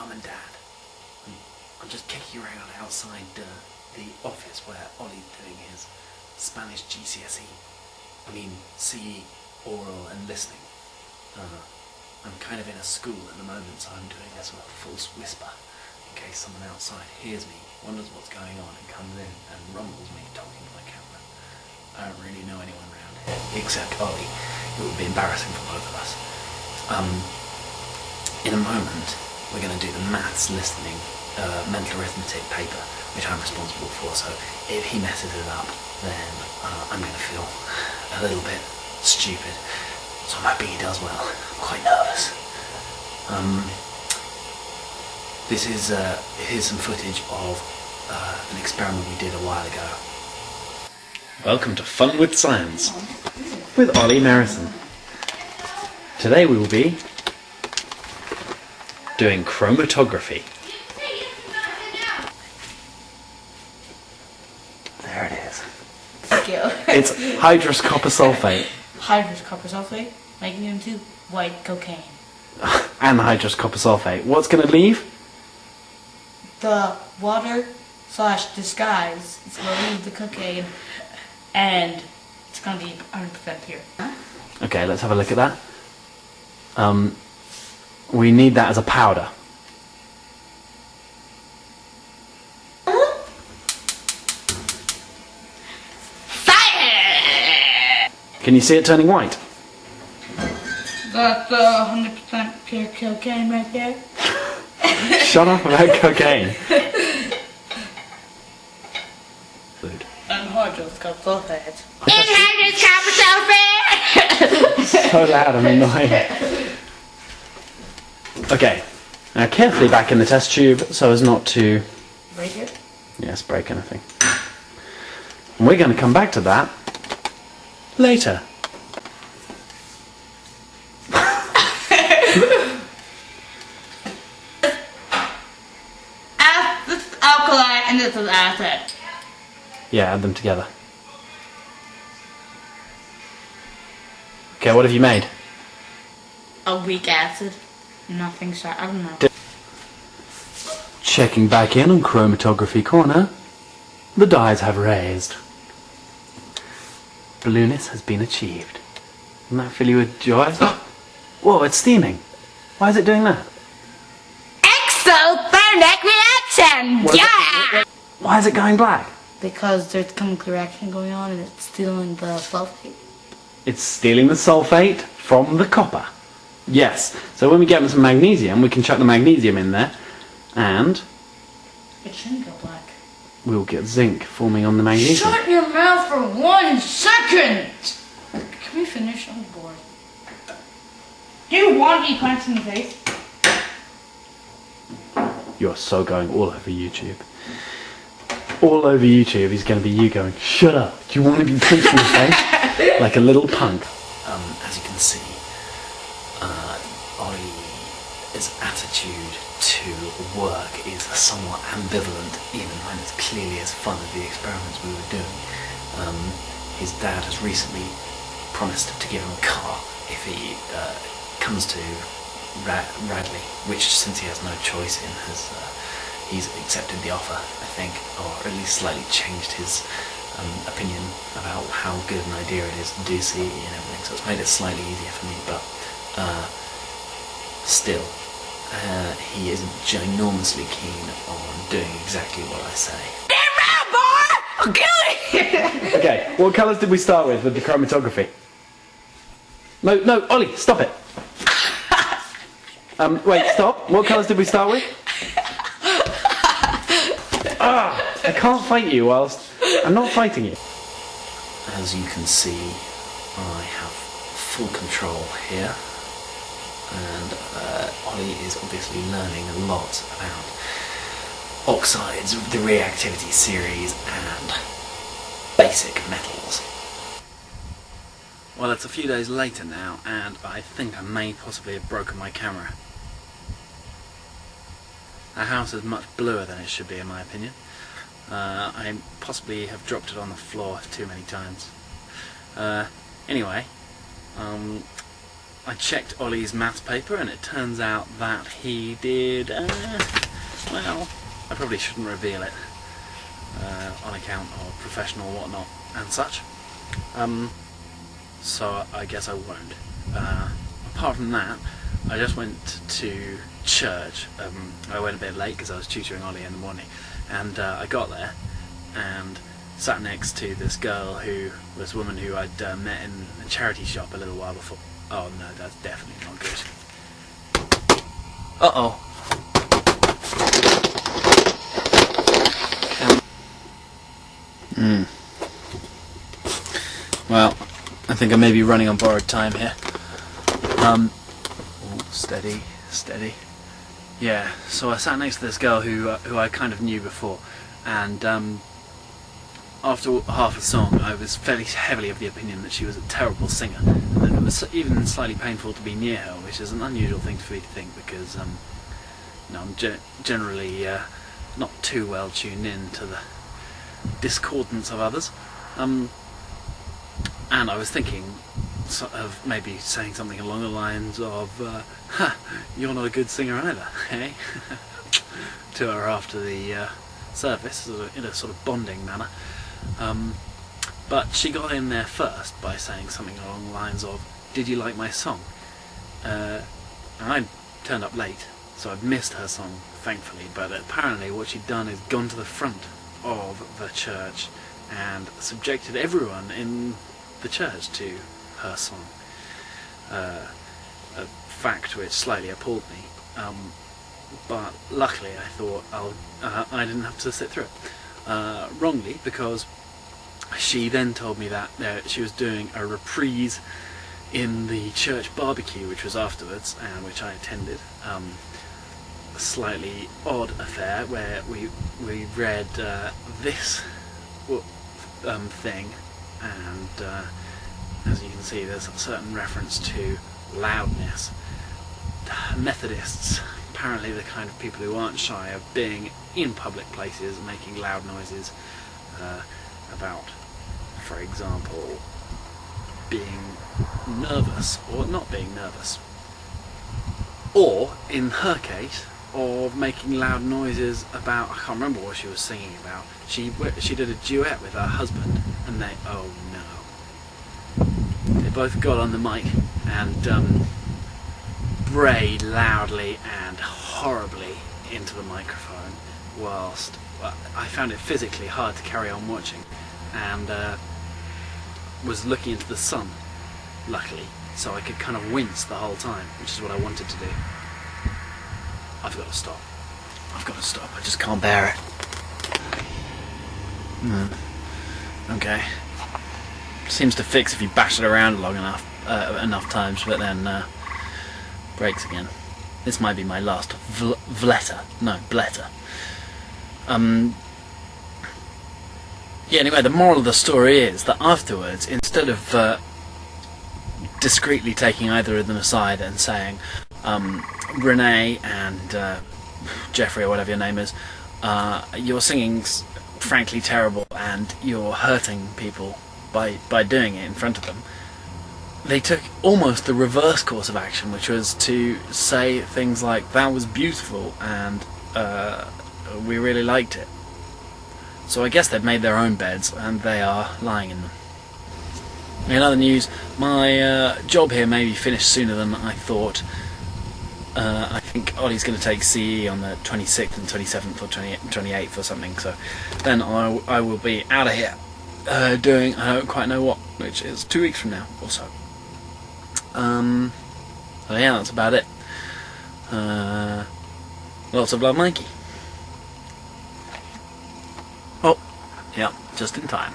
Mum and Dad. I'm just kicking around outside the office where Ollie's doing his Spanish GCSE. CE, oral and listening. I'm kind of in a school at the moment, so I'm doing a sort of false whisper in case someone outside hears me, wonders what's going on, and comes in and rumbles me talking to my camera. I don't really know anyone around here except Ollie. It would be embarrassing for both of us. In a moment, we're going to do the maths listening mental arithmetic paper, which I'm responsible for, so if he messes it up, then I'm going to feel a little bit stupid. So I'm hoping he does well. I'm quite nervous. Here's some footage of an experiment we did a while ago. Welcome to Fun with Science with Ollie Merrison. Today we will be doing chromatography. There it is. Thank you. It's hydrous copper sulfate. Hydrous copper sulfate, magnesium 2, white cocaine. And the hydrous copper sulfate. What's going to leave? The water / disguise is going to leave the cocaine, and it's going to be 100% pure. Okay, let's have a look at that. We need that as a powder. Can you see it turning white? That's 100% pure cocaine right there. Shut up about cocaine. Food. And hydrous copper sulfate. So loud and annoying. Okay, now carefully back in the test tube so as not to... Break it? Yes, break anything. And we're going to come back to that later. This is alkali and this is acid. Yeah, add them together. Okay, what have you made? A weak acid. Nothing sharp. I don't know. Checking back in on chromatography corner. The dyes have raised. Blueness has been achieved. Doesn't that fill you with joy? Whoa, it's steaming. Why is it doing that? Exothermic reaction! Yeah! Why is it going black? Because there's a chemical reaction going on and it's stealing the sulfate. It's stealing the sulfate from the copper. Yes, so when we get some magnesium, we can chuck the magnesium in there, and It shouldn't go black. we'll get zinc forming on the magnesium. Shut your mouth for 1 second! Can we finish? I'm bored. Do you want me punched in the face? You're so going all over YouTube. All over YouTube is going to be you going, shut up, do you want to be punched in the face? Like a little punk. As you can see, Ollie's attitude to work is somewhat ambivalent, even when it's clearly as fun as the experiments we were doing. His dad has recently promised to give him a car if he comes to Radley, which, since he has no choice in, he's accepted the offer, I think, or at least slightly changed his opinion about how good an idea it is to do CE and everything, so it's made it slightly easier for me, but still, he isn't ginormously keen on doing exactly what I say. Get around, boy! I'll kill you! Okay, what colours did we start with the chromatography? No, Ollie, stop it! Wait, stop. What colours did we start with? I can't fight you whilst... I'm not fighting you. As you can see, I have full control here. And Ollie is obviously learning a lot about oxides, the reactivity series, and basic metals. Well, it's a few days later now, and I think I may possibly have broken my camera. Our house is much bluer than it should be, in my opinion. I possibly have dropped it on the floor too many times. Anyway, I checked Ollie's maths paper, and it turns out that he did, well, I probably shouldn't reveal it on account of professional whatnot and such. So I guess I won't. Apart from that, I just went to church. I went a bit late because I was tutoring Ollie in the morning, and I got there and sat next to this woman who I'd met in a charity shop a little while before. Oh no, that's definitely not good. Uh-oh. Well, I think I may be running on borrowed time here. Steady. Yeah, so I sat next to this girl who I kind of knew before, and after half a song I was fairly heavily of the opinion that she was a terrible singer, and that it was even slightly painful to be near her, which is an unusual thing for me to think, because I'm generally not too well tuned in to the discordance of others. And I was thinking of maybe saying something along the lines of, you're not a good singer either, eh? to her after the service, in a sort of bonding manner. But she got in there first by saying something along the lines of, did you like my song? And I turned up late, so I'd missed her song, thankfully, but apparently what she'd done is gone to the front of the church and subjected everyone in the church to her song. A fact which slightly appalled me, but luckily I thought I didn't have to sit through it. Wrongly, because she then told me that she was doing a reprise in the church barbecue, which was afterwards, and which I attended. A slightly odd affair where we read this thing, and as you can see, there's a certain reference to loudness. Methodists, apparently the kind of people who aren't shy of being in public places making loud noises about, for example, being nervous or not being nervous, or in her case of making loud noises about, I can't remember what she was singing about. She did a duet with her husband, and oh no, they both got on the mic and brayed loudly and horribly into the microphone, whilst I found it physically hard to carry on watching, and was looking into the sun, luckily, so I could kind of wince the whole time, which is what I wanted to do. I've got to stop. I just can't bear it. Okay. Seems to fix if you bash it around long enough times, but then breaks again. This might be my last bletta. Yeah, anyway, the moral of the story is that afterwards, instead of discreetly taking either of them aside and saying, Renee and Jeffrey, or whatever your name is, your singing's frankly terrible and you're hurting people by doing it in front of them, they took almost the reverse course of action, which was to say things like, that was beautiful and we really liked it. So I guess they've made their own beds and they are lying in them. In other news, my job here may be finished sooner than I thought. I think Ollie's going to take CE on the 26th and 27th or 28th or something, so then I will be out of here doing I don't quite know what, which is 2 weeks from now or so. So yeah, that's about it. Lots of love, Mikey. Oh, yeah, just in time.